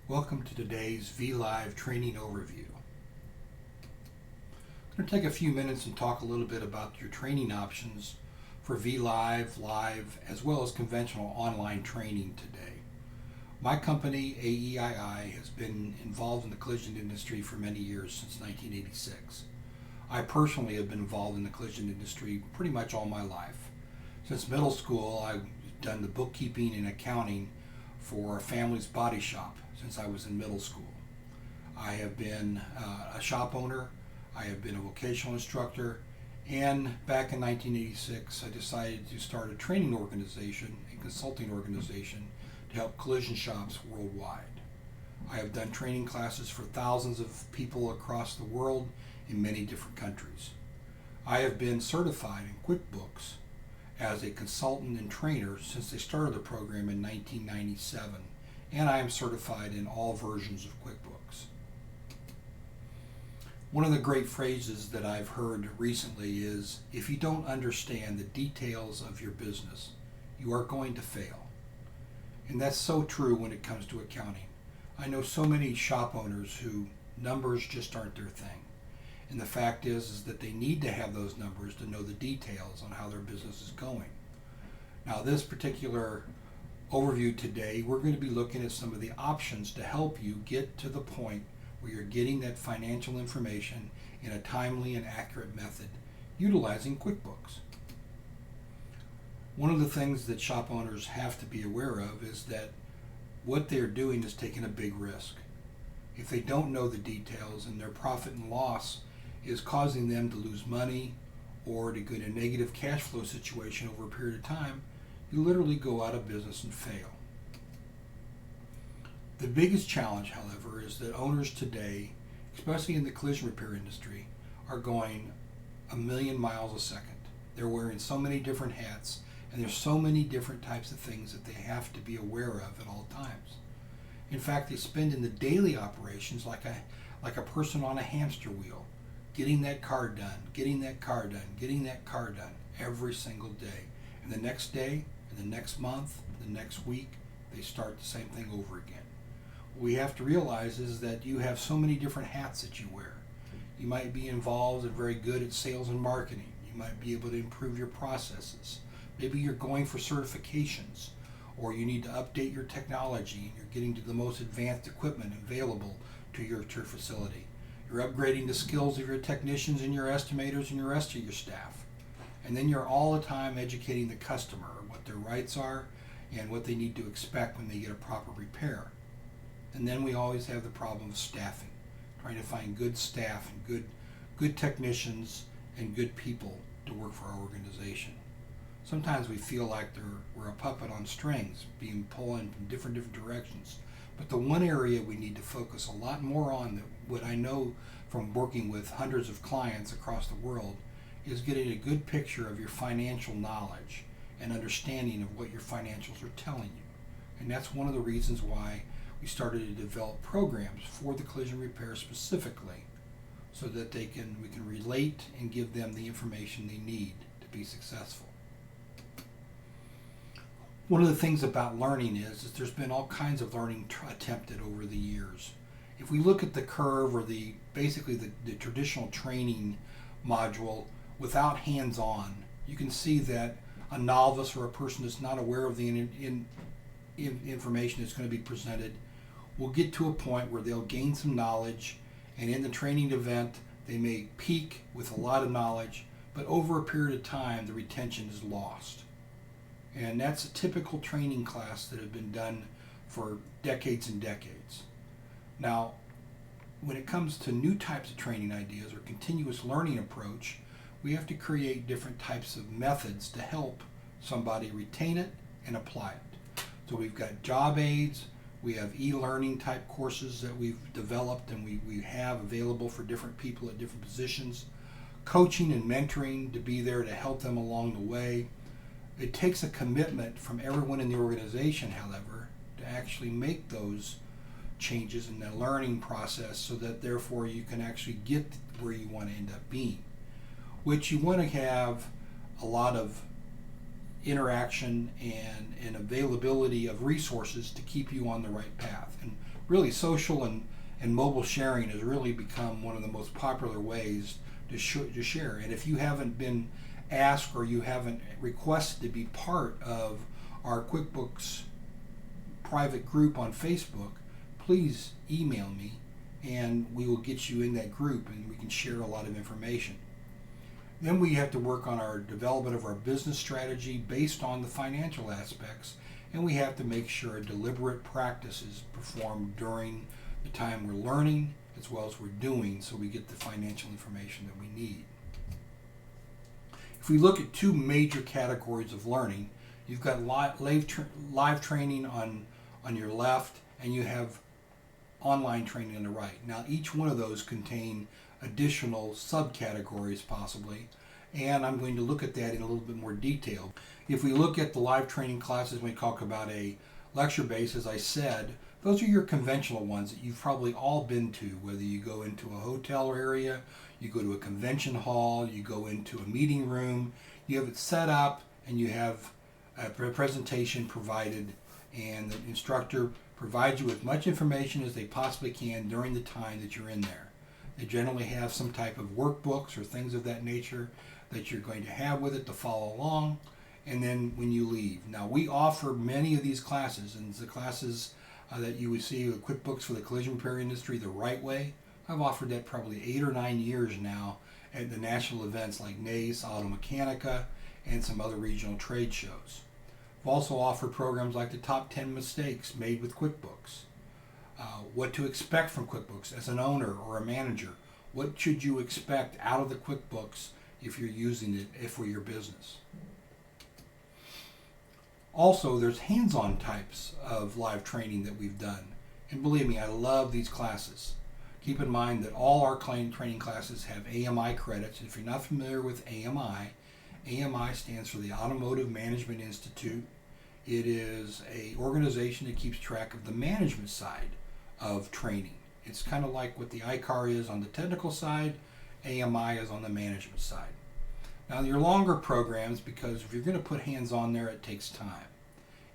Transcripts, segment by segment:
Welcome to today's VLIVE training overview. I'm going to take a few minutes and talk a little bit about your training options for VLIVE, live, as well as conventional online training today. My company, AEII, has been involved in the collision industry for many years, since 1986. I personally have been involved in the collision industry pretty much all my life. Since middle school, I've done the bookkeeping and accounting for a family's body shop since I was in middle school. I have been a shop owner, I have been a vocational instructor, and back in 1986 I decided to start a training organization and consulting organization to help collision shops worldwide. I have done training classes for thousands of people across the world in many different countries. I have been certified in QuickBooks as a consultant and trainer since they started the program in 1997, and I am certified in all versions of QuickBooks. One of the great phrases that I've heard recently is, if you don't understand the details of your business, you are going to fail. And that's so true when it comes to accounting. I know so many shop owners who numbers just aren't their thing. And the fact is that they need to have those numbers to know the details on how their business is going. Now, this particular overview today, we're going to be looking at some of the options to help you get to the point where you're getting that financial information in a timely and accurate method utilizing QuickBooks. One of the things that shop owners have to be aware of is that what they're doing is taking a big risk. If they don't know the details and their profit and loss is causing them to lose money or to get a negative cash flow situation over a period of time, you literally go out of business and fail. The biggest challenge, however, is that owners today, especially in the collision repair industry, are going a million miles a second. They're wearing so many different hats, and there's so many different types of things that they have to be aware of at all times. In fact, they spend in the daily operations like a person on a hamster wheel, getting that car done, getting that car done, getting that car done every single day. And the next day, and the next month, the next week, they start the same thing over again. What we have to realize is that you have so many different hats that you wear. You might be involved and very good at sales and marketing. You might be able to improve your processes. Maybe you're going for certifications, or you need to update your technology and you're getting to the most advanced equipment available to your facility. You're upgrading the skills of your technicians and your estimators and the rest of your staff. And then you're all the time educating the customer what their rights are and what they need to expect when they get a proper repair. And then we always have the problem of staffing, trying to find good staff and good technicians and good people to work for our organization. Sometimes we feel like we're a puppet on strings, being pulled in from different directions. But the one area we need to focus a lot more on, that what I know from working with hundreds of clients across the world, is getting a good picture of your financial knowledge and understanding of what your financials are telling you. And that's one of the reasons why we started to develop programs for the collision repair specifically, so that we can relate and give them the information they need to be successful. One of the things about learning is that there's been all kinds of learning attempted over the years. If we look at the curve, or basically the traditional training module without hands-on, you can see that a novice or a person that's not aware of the information that's going to be presented will get to a point where they'll gain some knowledge, and in the training event they may peak with a lot of knowledge, but over a period of time the retention is lost. And that's a typical training class that have been done for decades and decades. Now, when it comes to new types of training ideas or continuous learning approach, we have to create different types of methods to help somebody retain it and apply it. So we've got job aids, we have e-learning type courses that we've developed and we have available for different people at different positions, coaching and mentoring to be there to help them along the way. It takes a commitment from everyone in the organization, however, to actually make those changes in the learning process, so that therefore you can actually get where you want to end up being. Which you want to have a lot of interaction and availability of resources to keep you on the right path. And really social and mobile sharing has really become one of the most popular ways to share. And if you haven't been asked or you haven't requested to be part of our QuickBooks private group on Facebook, please email me and we will get you in that group and we can share a lot of information. Then we have to work on our development of our business strategy based on the financial aspects, and we have to make sure deliberate practice is performed during the time we're learning as well as we're doing, so we get the financial information that we need. If we look at two major categories of learning, you've got live training on your left, and you have online training on the right. Now, each one of those contain additional subcategories possibly, and I'm going to look at that in a little bit more detail. If we look at the live training classes, when we talk about a lecture base, as I said, those are your conventional ones that you've probably all been to, whether you go into a hotel area, you go to a convention hall, you go into a meeting room, you have it set up and you have a presentation provided, and the instructor provides you with much information as they possibly can during the time that you're in there. They generally have some type of workbooks or things of that nature that you're going to have with it to follow along, and then when you leave. Now, we offer many of these classes, and the classes that you would see with QuickBooks for the collision repair industry the right way, I've offered that probably 8 or 9 years now at the national events like NACE, Auto Mechanica, and some other regional trade shows. We've also offered programs like the top 10 mistakes made with QuickBooks, what to expect from QuickBooks as an owner or a manager. What should you expect out of the QuickBooks if you're using it for your business? Also, there's hands-on types of live training that we've done. And believe me, I love these classes. Keep in mind that all our training classes have AMI credits. If you're not familiar with AMI, AMI stands for the Automotive Management Institute. It is an organization that keeps track of the management side of training. It's kind of like what the ICAR is on the technical side, AMI is on the management side. Now, your longer programs, because if you're going to put hands-on there, it takes time.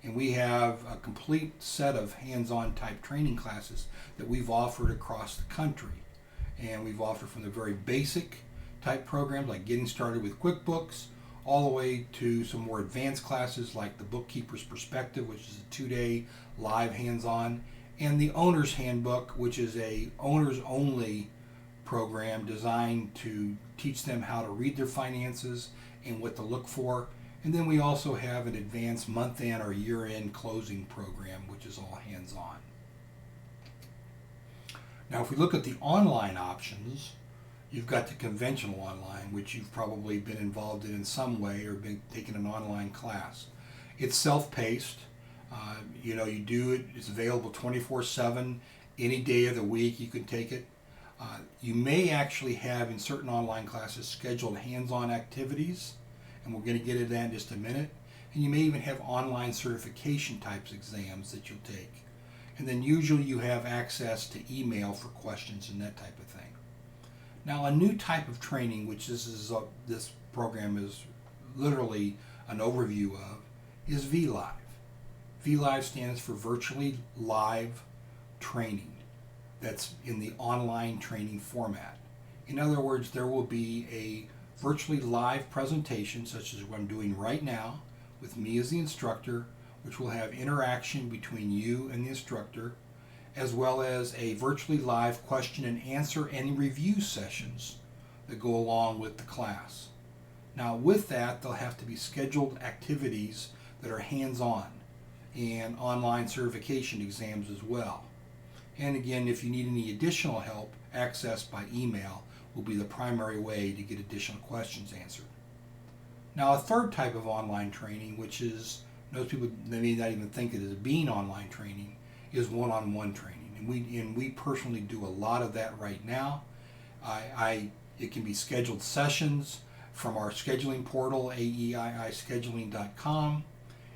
And we have a complete set of hands-on type training classes that we've offered across the country. And we've offered from the very basic type programs like getting started with QuickBooks, all the way to some more advanced classes like the Bookkeeper's Perspective, which is a 2-day live hands-on, and the Owner's Handbook, which is a owners-only program designed to teach them how to read their finances and what to look for. And then we also have an advanced month-end or year-end closing program, which is all hands-on. Now, if we look at the online options, you've got the conventional online, which you've probably been involved in some way or been taking an online class. It's self-paced. You do it. It's available 24/7. Any day of the week you can take it. You may actually have in certain online classes scheduled hands-on activities, and we're going to get into that in just a minute. And you may even have online certification types exams that you'll take. And then usually you have access to email for questions and that type of thing. Now, a new type of training, which this program is literally an overview of, is VLIVE. VLIVE stands for Virtually Live Training. That's in the online training format. In other words, there will be a virtually live presentation, such as what I'm doing right now, with me as the instructor, which will have interaction between you and the instructor, as well as a virtually live question and answer and review sessions that go along with the class. Now, with that, there'll have to be scheduled activities that are hands-on and online certification exams as well. And again, if you need any additional help, access by email will be the primary way to get additional questions answered. Now, a third type of online training, which is, most people they may not even think it as being online training, is one-on-one training. And we personally do a lot of that right now. It can be scheduled sessions from our scheduling portal, aiischeduling.com.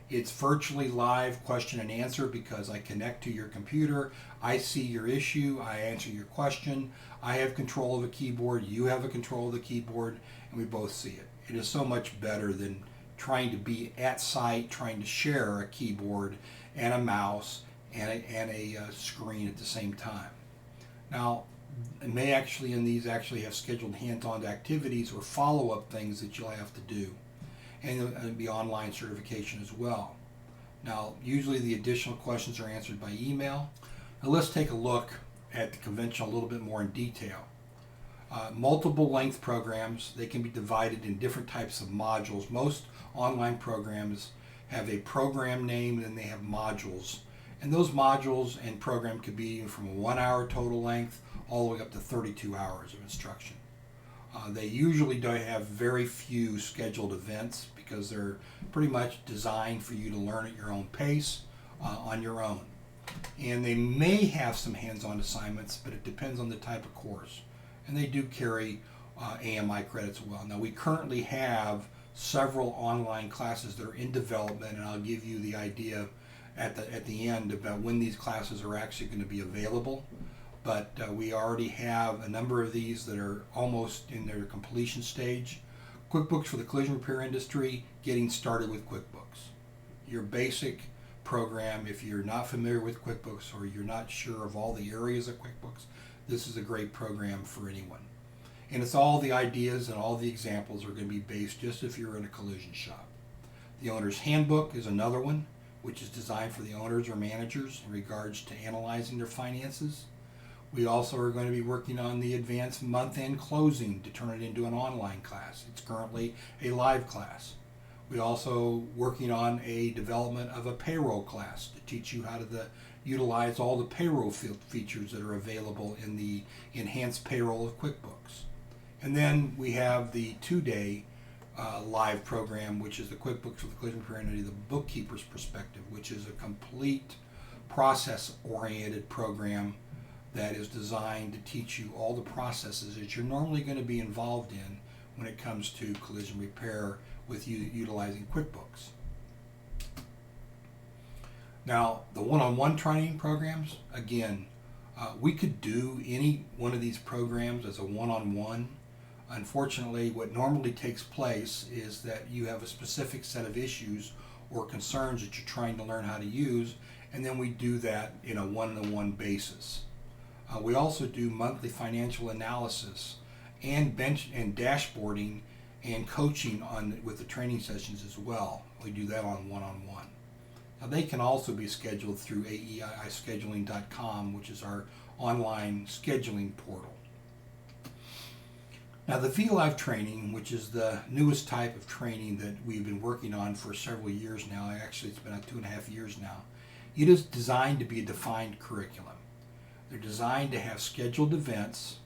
It's virtually live question and answer because I connect to your computer, I see your issue, I answer your question, I have control of the keyboard, you have a control of the keyboard, and we both see it. It is so much better than trying to be at site, trying to share a keyboard and a mouse and a screen at the same time. Now, it may actually in these actually have scheduled hands-on activities or follow-up things that you'll have to do, and it'll be online certification as well. Now, usually the additional questions are answered by email. Now, let's take a look at the convention a little bit more in detail. Multiple length programs, they can be divided in different types of modules. Most online programs have a program name and then they have modules. And those modules and program could be from a 1 hour total length all the way up to 32 hours of instruction. They usually don't have very few scheduled events because they're pretty much designed for you to learn at your own pace on your own. And they may have some hands-on assignments, but it depends on the type of course. And they do carry AMI credits as well. Now, we currently have several online classes that are in development, and I'll give you the idea at the end about when these classes are actually going to be available. But we already have a number of these that are almost in their completion stage. QuickBooks for the collision repair industry, getting started with QuickBooks. Your basic program, if you're not familiar with QuickBooks or you're not sure of all the areas of QuickBooks, this is a great program for anyone. And it's all the ideas and all the examples are going to be based just if you're in a collision shop. The owner's handbook is another one, which is designed for the owners or managers in regards to analyzing their finances. We also are going to be working on the advanced month-end closing to turn it into an online class. It's currently a live class. We also working on a development of a payroll class to teach you how to utilize all the payroll features that are available in the enhanced payroll of QuickBooks. And then we have the 2-day live program, which is the QuickBooks for the collision repair industry, the bookkeeper's perspective, which is a complete process-oriented program that is designed to teach you all the processes that you're normally going to be involved in when it comes to collision repair with you utilizing QuickBooks. Now, the one-on-one training programs, again, we could do any one of these programs as a one-on-one. Unfortunately, what normally takes place is that you have a specific set of issues or concerns that you're trying to learn how to use, and then we do that in a one-on-one basis. We also do monthly financial analysis and dashboarding and coaching with the training sessions as well. We do that on one-on-one. Now, they can also be scheduled through AEIscheduling.com, which is our online scheduling portal. Now, the VLIVE training, which is the newest type of training that we've been working on for several years now, actually it's been 2.5 years now, it is designed to be a defined curriculum. They're designed to have scheduled events.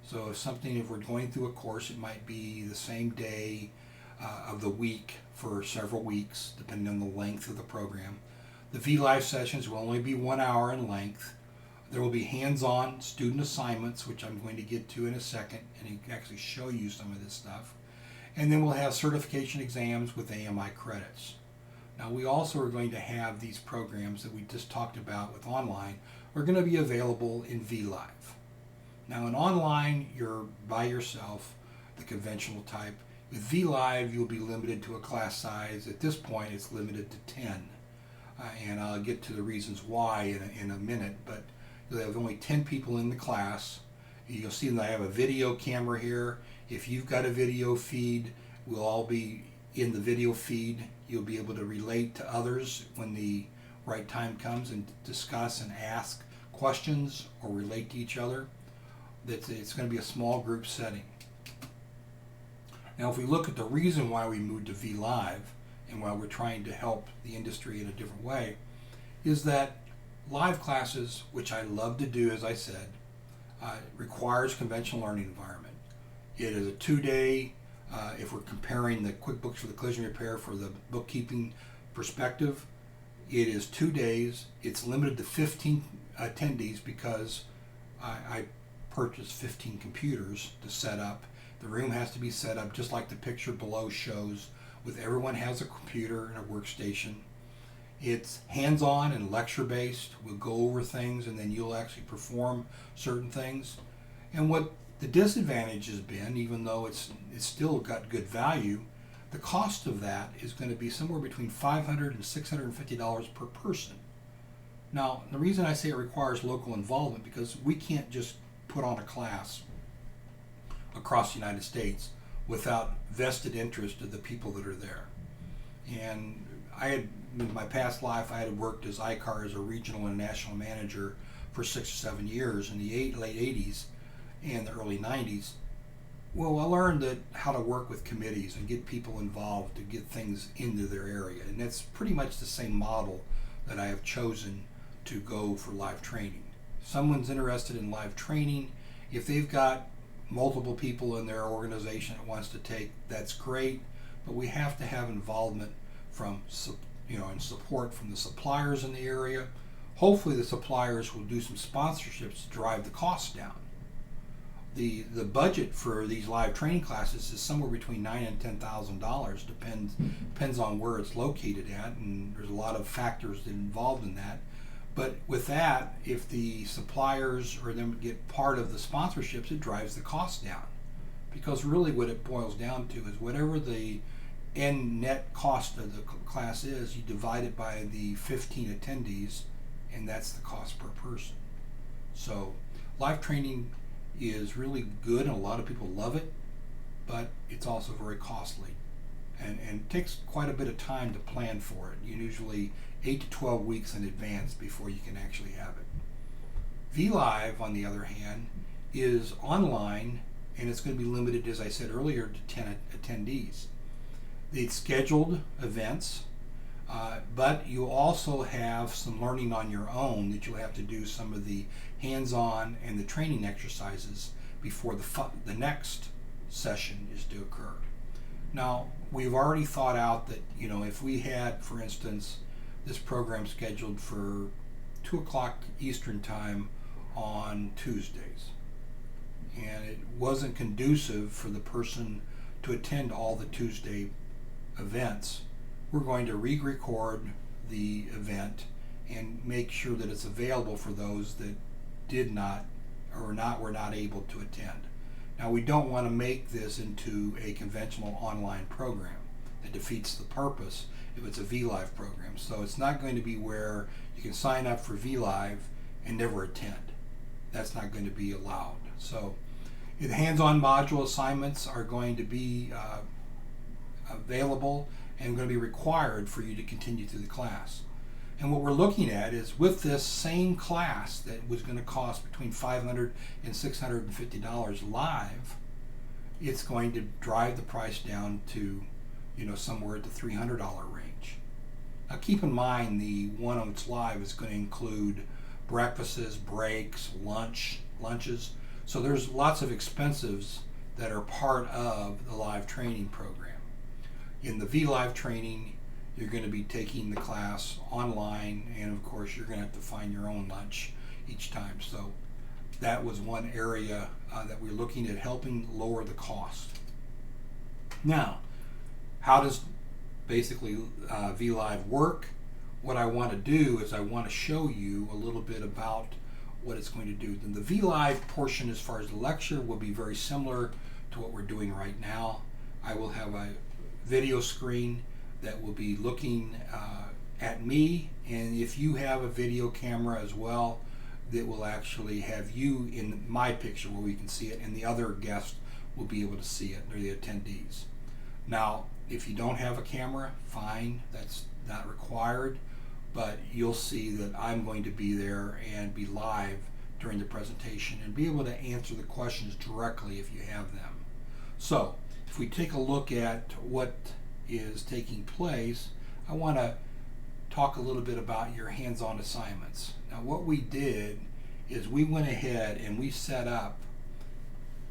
So if we're going through a course, it might be the same day of the week for several weeks, depending on the length of the program. The VLIVE sessions will only be 1 hour in length. There will be hands-on student assignments, which I'm going to get to in a second, and actually show you some of this stuff. And then we'll have certification exams with AMI credits. Now, we also are going to have these programs that we just talked about with online are going to be available in VLIVE. Now, in online, you're by yourself, the conventional type. With VLIVE, you'll be limited to a class size. At this point, it's limited to 10. And I'll get to the reasons why in a minute, but you'll have only 10 people in the class. You'll see that I have a video camera here. If you've got a video feed, we'll all be in the video feed. You'll be able to relate to others when the right time comes and discuss and ask questions or relate to each other. It's going to be a small group setting. Now, if we look at the reason why we moved to VLIVE and why we're trying to help the industry in a different way, is that live classes, which I love to do, as I said, requires conventional learning environment. It is a 2-day, if we're comparing the QuickBooks for the collision repair for the bookkeeping perspective, it is 2 days. It's limited to 15 attendees because I purchased 15 computers to set up. The room has to be set up just like the picture below shows, with everyone has a computer and a workstation. It's hands-on and lecture-based. We'll go over things and then you'll actually perform certain things. And what the disadvantage has been, even though it's still got good value, the cost of that is going to be somewhere between $500 and $650 per person. Now, the reason I say it requires local involvement, because we can't just put on a class across the United States without vested interest of the people that are there. And I had, in my past life, I had worked as ICAR as a regional and national manager for 6 or 7 years in the late 80s and the early 90s. Well, I learned that how to work with committees and get people involved to get things into their area. And that's pretty much the same model that I have chosen to go for live training. If someone's interested in live training, if they've got multiple people in their organization that wants to take, that's great, but we have to have involvement from, and support from the suppliers in the area. Hopefully the suppliers will do some sponsorships to drive the costs down. The budget for these live training classes is somewhere between $9,000 and $10,000, depends on where it's located at, and there's a lot of factors involved in that. But with that, if the suppliers or them get part of the sponsorships, it drives the cost down. Because really what it boils down to is whatever the end net cost of the class is, you divide it by the 15 attendees, and that's the cost per person. So live training is really good and a lot of people love it, but it's also very costly and takes quite a bit of time to plan for it. You usually 8 to 12 weeks in advance before you can actually have it. VLIVE, on the other hand, is online, and it's going to be limited, as I said earlier, to 10 attendees. It's scheduled events, but you also have some learning on your own that you'll have to do some of the hands-on and the training exercises before the next session is to occur. Now, we've already thought out that, if we had, for instance, this program scheduled for 2 o'clock Eastern time on Tuesdays, and it wasn't conducive for the person to attend all the Tuesday events, we're going to re-record the event and make sure that it's available for those that did not or were not able to attend. Now, we don't want to make this into a conventional online program. That defeats the purpose if it's a VLIVE program. So it's not going to be where you can sign up for VLIVE and never attend. That's not going to be allowed. So the hands-on module assignments are going to be available and going to be required for you to continue through the class. And what we're looking at is, with this same class that was going to cost between $500 and $650 live, it's going to drive the price down to, somewhere at the $300 range. Now keep in mind, the one on its live is going to include breakfasts, breaks, lunches. So there's lots of expenses that are part of the live training program. In the VLIVE training, you're going to be taking the class online, and of course you're going to have to find your own lunch each time. So that was one area that we're looking at helping lower the cost. Now, how does basically VLIVE work? What I want to do is I want to show you a little bit about what it's going to do. Then the VLIVE portion, as far as the lecture, will be very similar to what we're doing right now. I will have a video screen that will be looking at me, and if you have a video camera as well, that will actually have you in my picture where we can see it, and the other guests will be able to see it, or the attendees. Now, if you don't have a camera, fine, that's not required, but you'll see that I'm going to be there and be live during the presentation and be able to answer the questions directly if you have them. So, if we take a look at what is taking place, I want to talk a little bit about your hands-on assignments. Now, what we did is we went ahead and we set up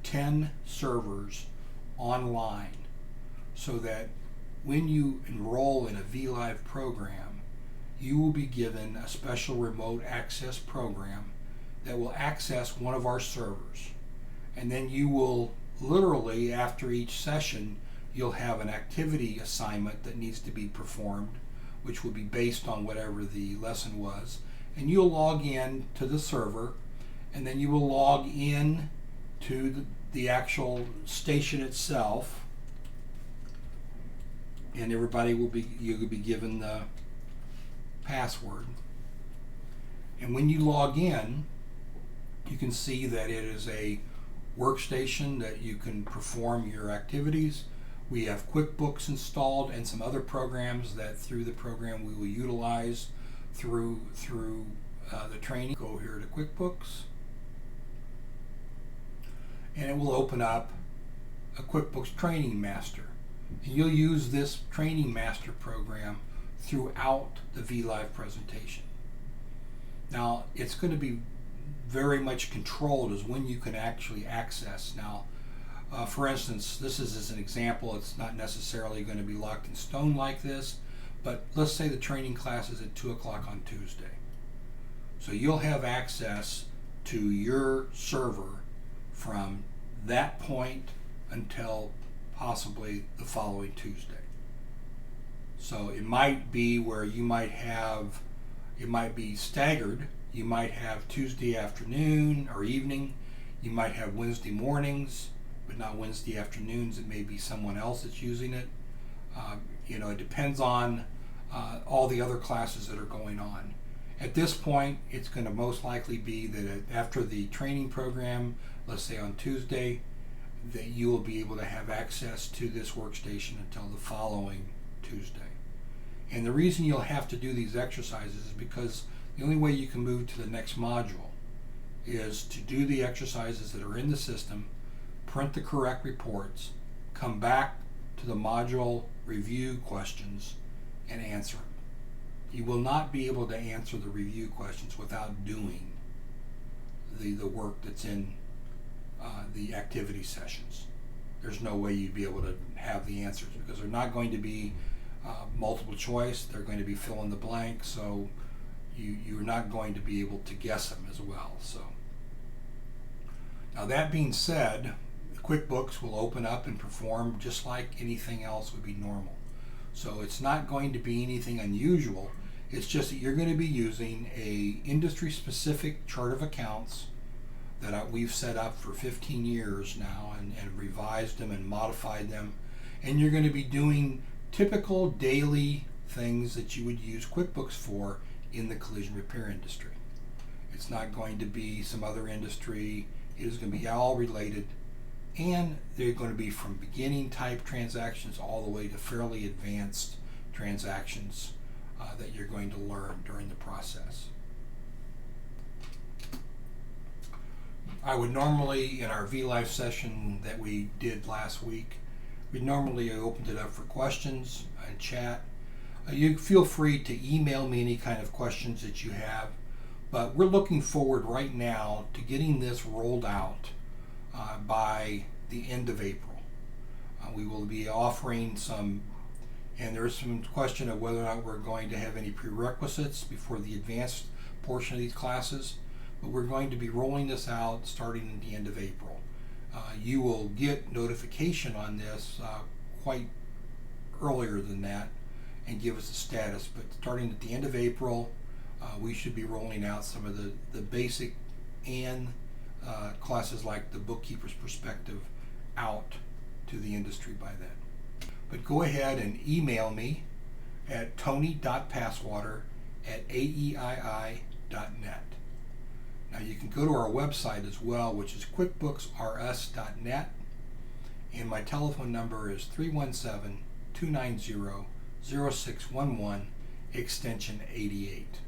10 servers online so that when you enroll in a VLIVE program, you will be given a special remote access program that will access one of our servers. And then you will literally, after each session, you'll have an activity assignment that needs to be performed, which will be based on whatever the lesson was. And you'll log in to the server, and then you will log in to the actual station itself, and you'll be given the password. And when you log in, you can see that it is a workstation that you can perform your activities. We have QuickBooks installed and some other programs that through the program we will utilize through the training. Go here to QuickBooks, and it will open up a QuickBooks Training Master. And you'll use this Training Master program throughout the VLIVE presentation. Now, it's going to be very much controlled as when you can actually access. Now, for instance, this is as an example. It's not necessarily going to be locked in stone like this, but let's say the training class is at 2 o'clock on Tuesday. So you'll have access to your server from that point until possibly the following Tuesday. So it might be where you might have, it might be staggered. You might have Tuesday afternoon or evening. You might have Wednesday mornings, but not Wednesday afternoons. It may be someone else that's using it. It depends on all the other classes that are going on. At this point, it's going to most likely be that after the training program, let's say on Tuesday, that you will be able to have access to this workstation until the following Tuesday. And the reason you'll have to do these exercises is because the only way you can move to the next module is to do the exercises that are in the system, print the correct reports, come back to the module review questions, and answer them. You will not be able to answer the review questions without doing the work that's in the activity sessions. There's no way you'd be able to have the answers because they're not going to be multiple choice. They're going to be fill in the blank, so you're not going to be able to guess them as well. So now that being said, QuickBooks will open up and perform just like anything else would be normal. So it's not going to be anything unusual. It's just that you're going to be using a industry-specific chart of accounts that we've set up for 15 years now and revised them and modified them. And you're going to be doing typical daily things that you would use QuickBooks for in the collision repair industry. It's not going to be some other industry. It is going to be all related, and they're going to be from beginning type transactions all the way to fairly advanced transactions that you're going to learn during the process. I would normally, in our VLIVE session that we did last week, we'd normally opened it up for questions and chat. You feel free to email me any kind of questions that you have, but we're looking forward right now to getting this rolled out by the end of April. We will be offering some, and there's some question of whether or not we're going to have any prerequisites before the advanced portion of these classes, but we're going to be rolling this out starting at the end of April. You will get notification on this quite earlier than that and give us a status, but starting at the end of April, we should be rolling out some of the basic and classes like the bookkeeper's perspective out to the industry by then. But go ahead and email me at tony.passwater@aeii.net. Now you can go to our website as well, which is quickbooksrs.net, and my telephone number is 317-290-0611, extension 88.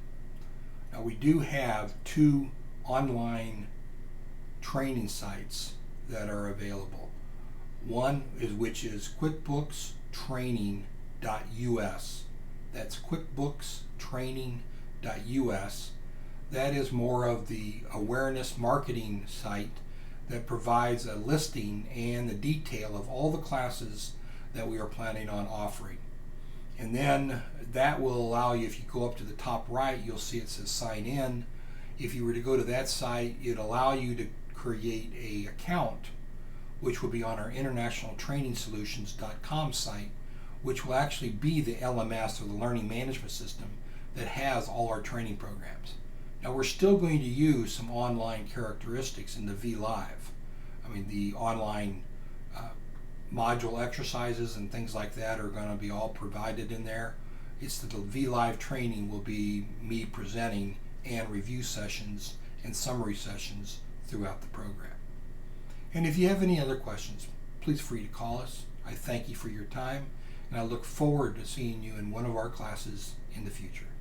Now we do have 2 online training sites that are available. One is which is QuickBooksTraining.us. That's QuickBooksTraining.us. That is more of the awareness marketing site that provides a listing and the detail of all the classes that we are planning on offering. And then that will allow you, if you go up to the top right, you'll see it says sign in. If you were to go to that site, it'll allow you to create an account, which will be on our internationaltrainingsolutions.com site, which will actually be the LMS, or the learning management system, that has all our training programs. Now we're still going to use some online characteristics in the VLIVE. I mean, the online module exercises and things like that are going to be all provided in there. It's that the VLIVE training will be me presenting and review sessions and summary sessions throughout the program. And if you have any other questions, please feel free to call us. I thank you for your time, and I look forward to seeing you in one of our classes in the future.